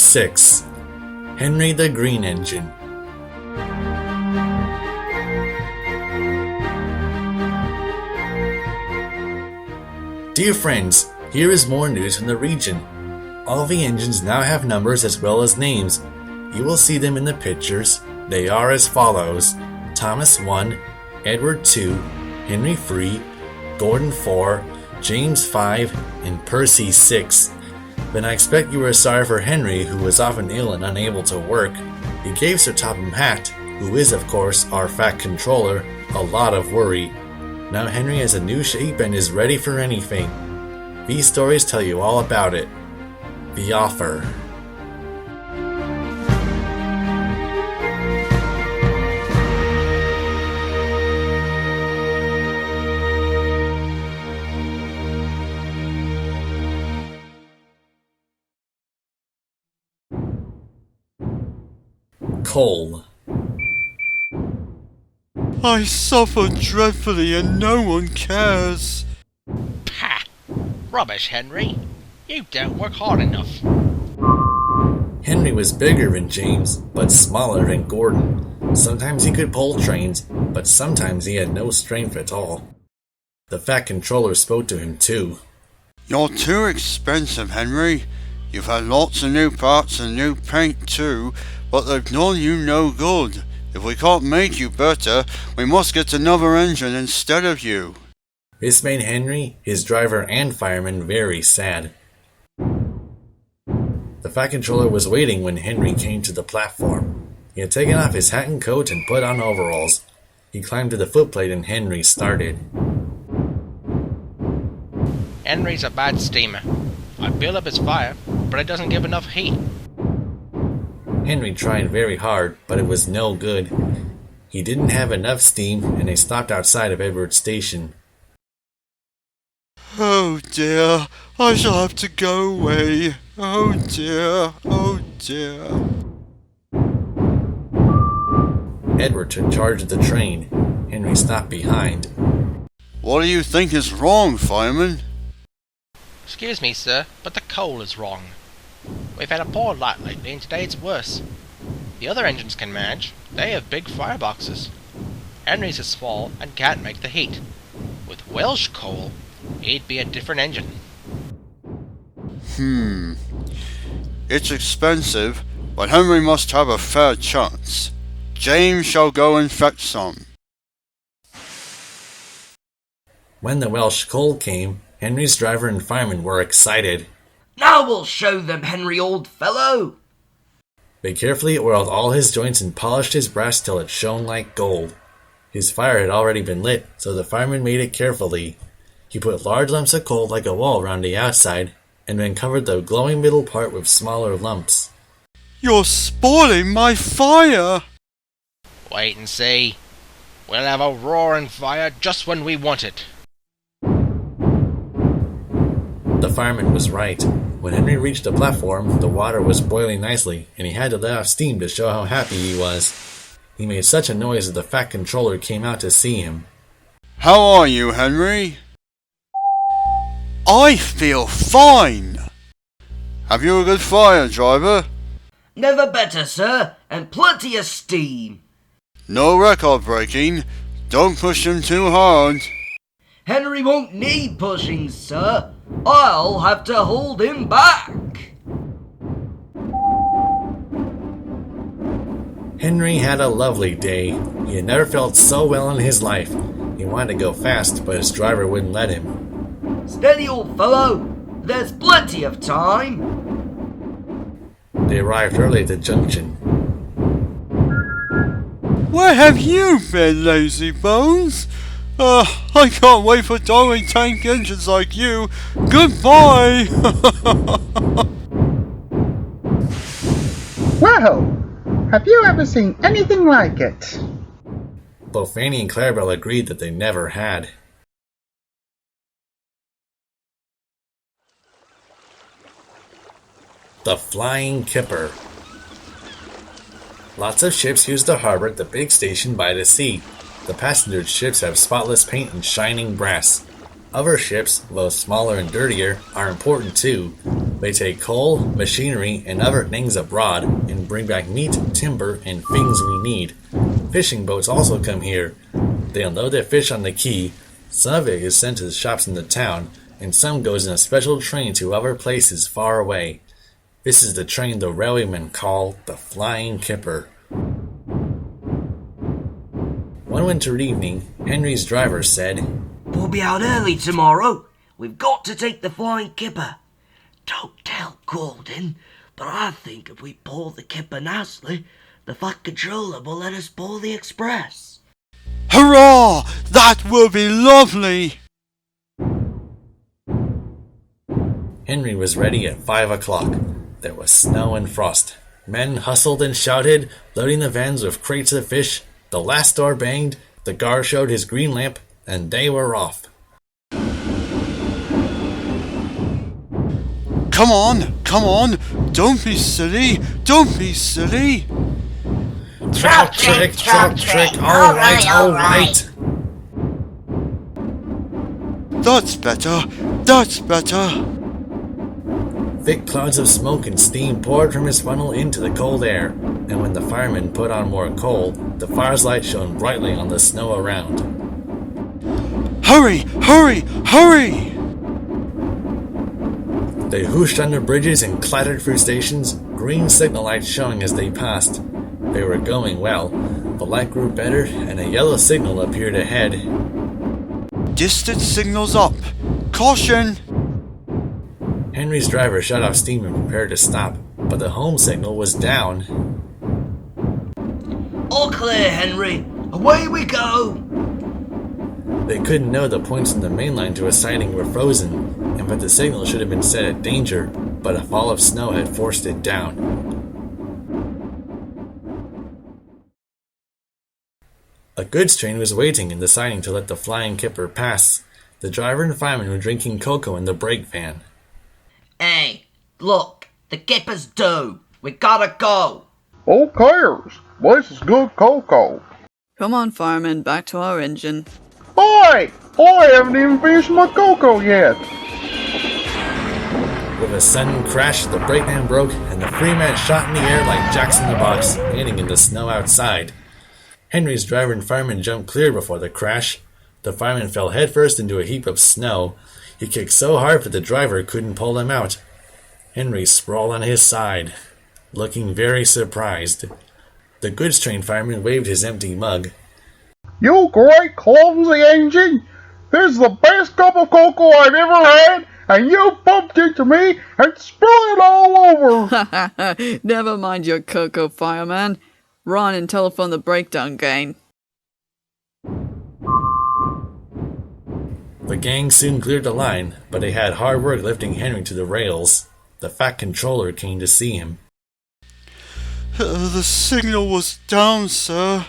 6. Henry the Green Engine. Dear friends, here is more news from the region. All the engines now have numbers as well as names. You will see them in the pictures. They are as follows: Thomas 1, Edward 2, Henry 3, Gordon 4, James 5, and Percy 6. Then I expect you are sorry for Henry, who was often ill and unable to work. He gave Sir Topham Hatt, who is of course our fat controller, a lot of worry. Now Henry has a new shape and is ready for anything. These stories tell you all about it. The author. Coal. I suffer dreadfully and no one cares. Pah! Rubbish, Henry. You don't work hard enough. Henry was bigger than James, but smaller than Gordon. Sometimes he could pull trains, but sometimes he had no strength at all. The fat controller spoke to him too. You're too expensive, Henry. You've had lots of new parts and new paint too, but they've done you no good. If we can't make you better, we must get another engine instead of you. This made Henry, his driver, and fireman very sad. The fat controller was waiting when Henry came to the platform. He had taken off his hat and coat and put on overalls. He climbed to the footplate and Henry started. Henry's a bad steamer. I build up his fire, but it doesn't give enough heat. Henry tried very hard, but it was no good. He didn't have enough steam, and they stopped outside of Edward Station. Oh dear, I shall have to go away. Oh dear, oh dear. Edward took charge of the train. Henry stopped behind. What do you think is wrong, Fireman? Excuse me, sir, but the coal is wrong. We've had a poor light lately, and today it's worse. The other engines can manage. They have big fireboxes. Henry's is small and can't make the heat. With Welsh coal, it'd be a different engine. It's expensive, but Henry must have a fair chance. James shall go and fetch some. When the Welsh coal came, Henry's driver and fireman were excited. Now we'll show them, Henry, old fellow! They carefully oiled all his joints and polished his brass till it shone like gold. His fire had already been lit, so the fireman made it carefully. He put large lumps of coal like a wall round the outside, and then covered the glowing middle part with smaller lumps. You're spoiling my fire! Wait and see. We'll have a roaring fire just when we want it. The fireman was right. When Henry reached the platform, the water was boiling nicely, and he had to let off steam to show how happy he was. He made such a noise that the fat controller came out to see him. How are you, Henry? I feel fine! Have you a good fire, driver? Never better, sir, and plenty of steam. No record breaking. Don't push him too hard. Henry won't need pushing, sir. I'll have to hold him back. Henry had a lovely day. He had never felt so well in his life. He wanted to go fast, but his driver wouldn't let him. Steady, old fellow. There's plenty of time. They arrived early at the junction. Where have you been, lazy bones? I can't wait for Darwin tank engines like you. Goodbye! Wow! Have you ever seen anything like it? Both Fanny and Clarabelle agreed that they never had. The Flying Kipper. Lots of ships use the harbor at the big station by the sea. The passenger ships have spotless paint and shining brass. Other ships, though smaller and dirtier, are important too. They take coal, machinery, and other things abroad and bring back meat, timber, and things we need. Fishing boats also come here. They unload their fish on the quay. Some of it is sent to the shops in the town, and some goes in a special train to other places far away. This is the train the railwaymen call the Flying Kipper. One winter evening, Henry's driver said, "We'll be out early tomorrow. We've got to take the Flying Kipper. Don't tell Gordon, but I think if we pull the Kipper nicely, the Fat Controller will let us pull the Express." Hurrah! That will be lovely! Henry was ready at 5 o'clock. There was snow and frost. Men hustled and shouted, loading the vans with crates of fish. The last door banged, the guard showed his green lamp, and they were off. Come on! Don't be silly! Trap trick, all right. That's better! Thick clouds of smoke and steam poured from his funnel into the cold air, and when the fireman put on more coal, the fire's light shone brightly on the snow around. Hurry! They whooshed under bridges and clattered through stations, green signal lights showing as they passed. They were going well. The light grew better, and a yellow signal appeared ahead. Distance signals up! Caution! Henry's driver shut off steam and prepared to stop, but the home signal was down. "All clear, Henry. Away we go." They couldn't know the points in the main line to a sighting were frozen, and that the signal should have been set at danger, but a fall of snow had forced it down. A goods train was waiting in the siding to let the Flying Kipper pass. The driver and fireman were drinking cocoa in the brake van. "Hey, look, the Kipper's due. We gotta go." Who cares? This is good cocoa. Come on, Fireman, back to our engine. Oi! I haven't even finished my cocoa yet. With a sudden crash, the brake van broke, and the three men shot in the air like jacks in the box, landing in the snow outside. Henry's driver and fireman jumped clear before the crash. The fireman fell headfirst into a heap of snow. He kicked so hard that the driver couldn't pull him out. Henry sprawled on his side, looking very surprised. The goods train fireman waved his empty mug. You great clumsy engine! This is the best cup of cocoa I've ever had, and you bumped into me and spilled it all over! Never mind your cocoa, Fireman. Run and telephone the breakdown gang. The gang soon cleared the line, but they had hard work lifting Henry to the rails. The Fat Controller came to see him. The signal was down, sir.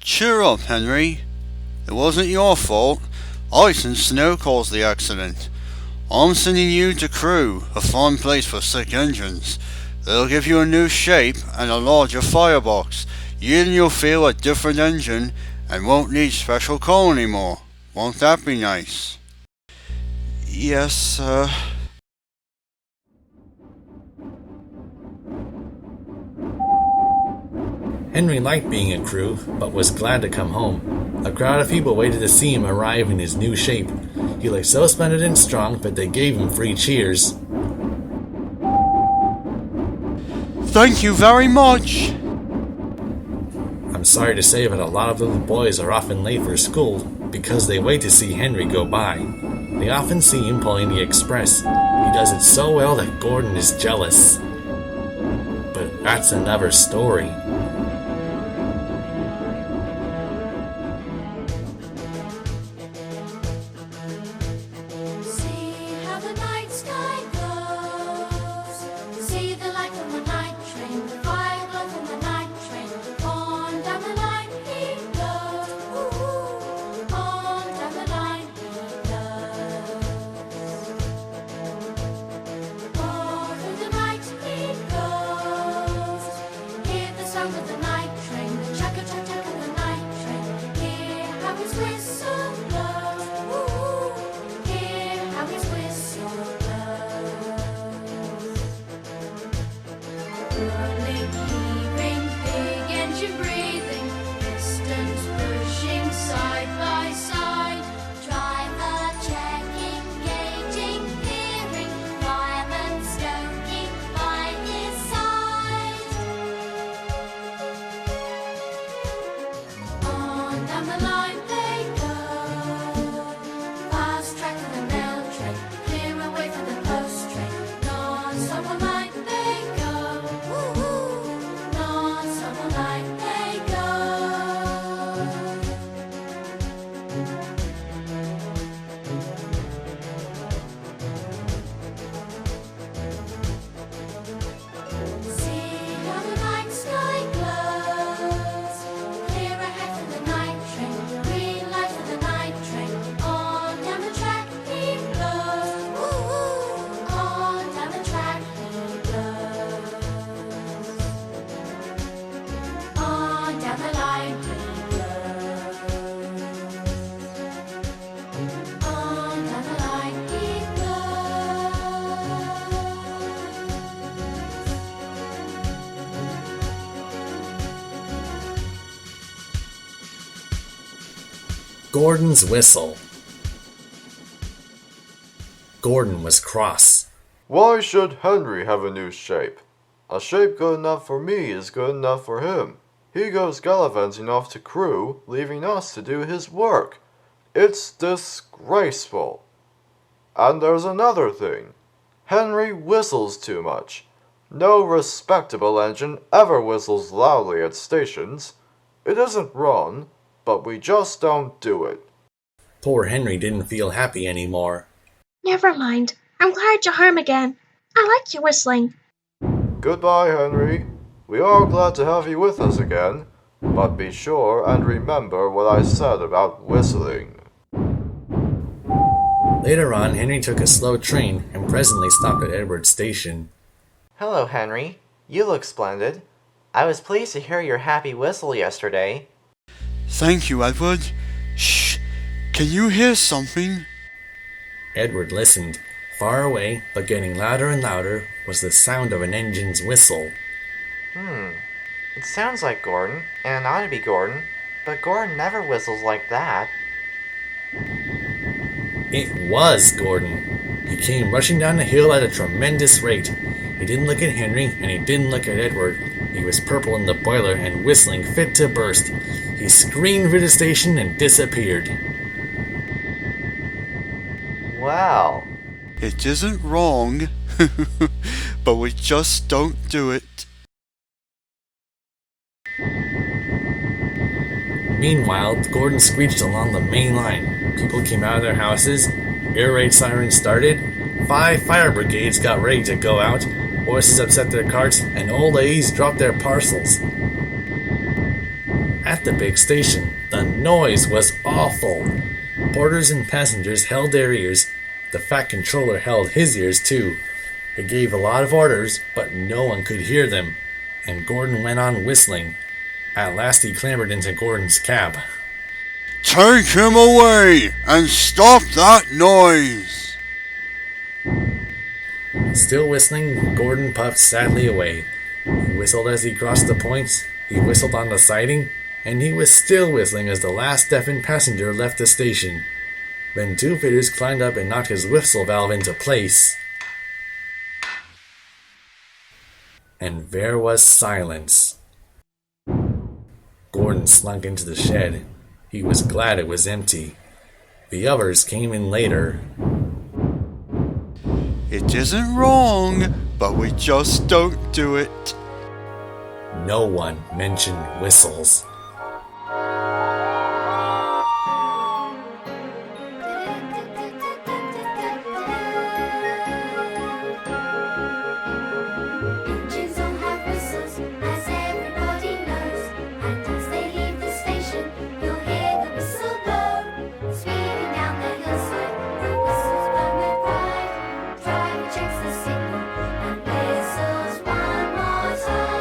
Cheer up, Henry. It wasn't your fault. Ice and snow caused the accident. I'm sending you to Crewe, a fine place for sick engines. They'll give you a new shape and a larger firebox. You'll feel a different engine and won't need special coal anymore. Won't that be nice? Yes, sir. Henry liked being a Crewe, but was glad to come home. A crowd of people waited to see him arrive in his new shape. He looked so splendid and strong that they gave him free cheers. Thank you very much. I'm sorry to say that a lot of little boys are often late for school because they wait to see Henry go by. They often see him pulling the express. He does it so well that Gordon is jealous. But that's another story. All through the night he goes. Hear the sound the line they go. Fast track to the mail train, clear away from the post train. Non-stop all night they go. Woo-hoo. Non-stop all night they go. See how the night sky glows. Clear ahead for the night train. Green light for the night train. On down the track he blows. Woo-hoo. On down the track he blows. On down the line he blows. On down the line he blows. Gordon's whistle. Gordon was cross. Why should Henry have a new shape? A shape good enough for me is good enough for him. He goes gallivanting off to Crewe, leaving us to do his work. It's disgraceful. And there's another thing. Henry whistles too much. No respectable engine ever whistles loudly at stations. It isn't wrong, but we just don't do it. Poor Henry didn't feel happy anymore. Never mind. I'm glad you're home again. I like your whistling. Goodbye, Henry. We are glad to have you with us again, but be sure and remember what I said about whistling. Later on, Henry took a slow train and presently stopped at Edward's station. Hello, Henry. You look splendid. I was pleased to hear your happy whistle yesterday. Thank you, Edward. Shh! Can you hear something? Edward listened. Far away, but getting louder and louder, was the sound of an engine's whistle. It sounds like Gordon, and it ought to be Gordon, but Gordon never whistles like that. It was Gordon. He came rushing down the hill at a tremendous rate. He didn't look at Henry, and he didn't look at Edward. He was purple in the boiler and whistling fit to burst. He screamed for the station and disappeared. Well, It isn't wrong, but we just don't do it. Meanwhile, Gordon screeched along the main line. People came out of their houses, air raid sirens started, 5 fire brigades got ready to go out, horses upset their carts, and old ladies dropped their parcels. At the big station, the noise was awful. Porters and passengers held their ears. The fat controller held his ears too. He gave a lot of orders, but no one could hear them, and Gordon went on whistling. At last he clambered into Gordon's cab. Take him away and stop that noise! Still whistling, Gordon puffed sadly away. He whistled as he crossed the points, he whistled on the siding, and he was still whistling as the last deafened passenger left the station. Then 2 fitters climbed up and knocked his whistle valve into place. And there was silence. Gordon slunk into the shed. He was glad it was empty. The others came in later. It isn't wrong, but we just don't do it. No one mentioned whistles. Engines all have whistles, as everybody knows. And as they leave the station, you'll hear the whistle blow. Speeding down the hillside, the whistles blow with pride. Driver checks the signal and whistles one more time.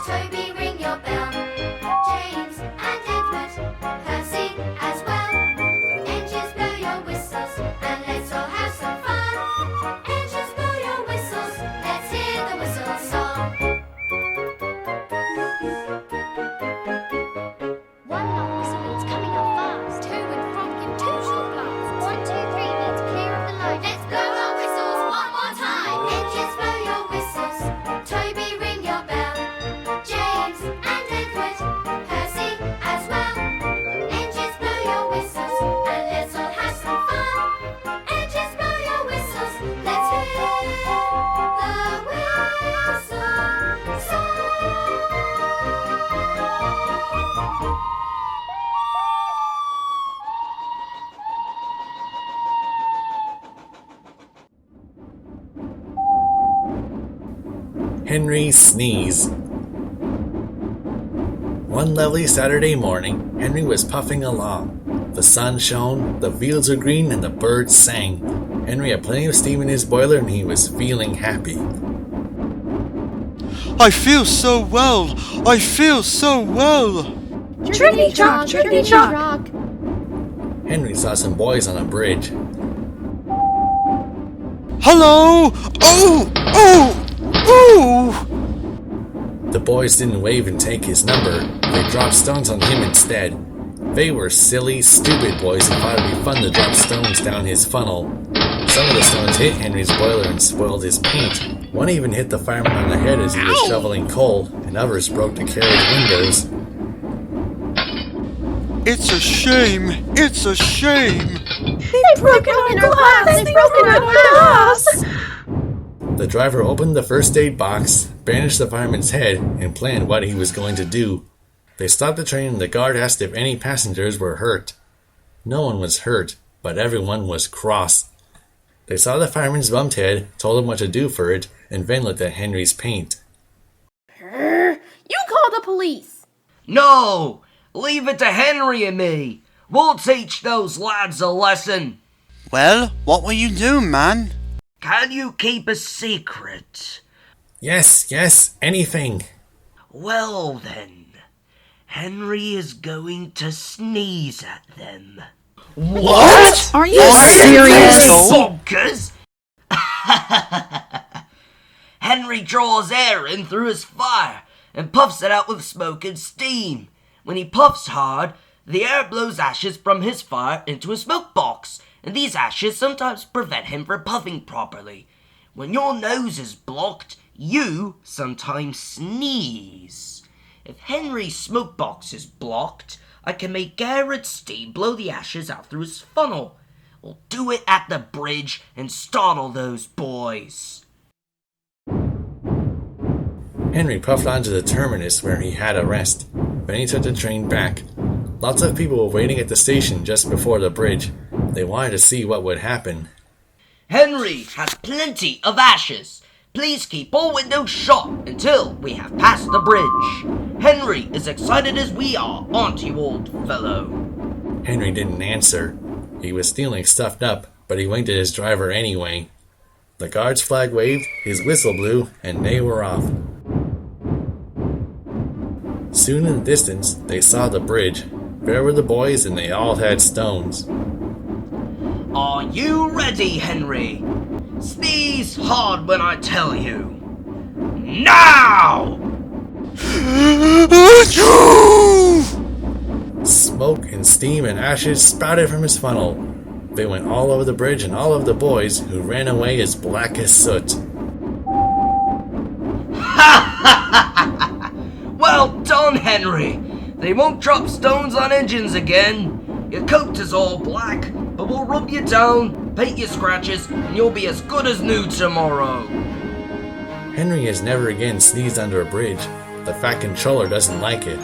Toby, ring your bell. James and Edward, Percy as well. Engines, blow your whistles, and let's all have some fun. Engines, blow your whistles, let's hear the whistle song. One long whistle means coming up fast. Two in front give two short blasts. 1, 2, 3 means clear of the line. Let's blow our whistles one more time. Engines, blow your whistles. Toby, ring your bell. James and Edward, Percy as well. Engines, blow your whistles, and let's all have some fun. Engines, blow your whistles, let's hear the whistle song. Henry sneezed. One lovely Saturday morning, Henry was puffing along. The sun shone, the fields were green, and the birds sang. Henry had plenty of steam in his boiler, and he was feeling happy. I feel so well! I feel so well! Trickety Jock, Trickety Jock. Henry saw some boys on a bridge. Hello! Oh! Oh! Oh! The boys didn't wave and take his number. They dropped stones on him instead. They were silly, stupid boys who thought it'd be fun to drop stones down his funnel. Some of the stones hit Henry's boiler and spoiled his paint. One even hit the fireman on the head as he was shoveling coal, and others broke the carriage windows. It's a shame! It's a shame! They've broken our glass! They've broken our glass! The driver opened the first aid box, bandaged the fireman's head, and planned what he was going to do. They stopped the train and the guard asked if any passengers were hurt. No one was hurt, but everyone was cross. They saw the fireman's bumped head, told him what to do for it, and then looked at Henry's paint. You call the police! No! Leave it to Henry and me. We'll teach those lads a lesson. Well, what will you do, man? Can you keep a secret? Yes, anything. Well then, Henry is going to sneeze at them. What? Are you serious? Bonkers! Henry draws air in through his fire and puffs it out with smoke and steam. When he puffs hard, the air blows ashes from his fire into a smoke box, and these ashes sometimes prevent him from puffing properly. When your nose is blocked, you sometimes sneeze. If Henry's smoke box is blocked, I can make air and steam blow the ashes out through his funnel. We'll do it at the bridge and startle those boys. Henry puffed onto the terminus where he had a rest. Then he took the train back. Lots of people were waiting at the station just before the bridge. They wanted to see what would happen. Henry has plenty of ashes. Please keep all windows shut until we have passed the bridge. Henry is excited as we are, aren't you, old fellow? Henry didn't answer. He was feeling stuffed up, but he winked at his driver anyway. The guard's flag waved, his whistle blew, and they were off. Soon in the distance, they saw the bridge. There were the boys, and they all had stones. Are you ready, Henry? Sneeze hard when I tell you. Now! Smoke and steam and ashes spouted from his funnel. They went all over the bridge and all over the boys, who ran away as black as soot. Well done, Henry. They won't drop stones on engines again. Your coat is all black, but we'll rub you down, paint your scratches, and you'll be as good as new tomorrow. Henry has never again sneezed under a bridge. The fat controller doesn't like it.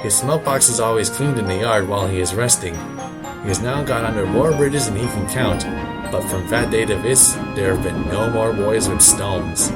His smoke box is always cleaned in the yard while he is resting. He has now gone under more bridges than he can count, but from that day to this, there have been no more boys with stones.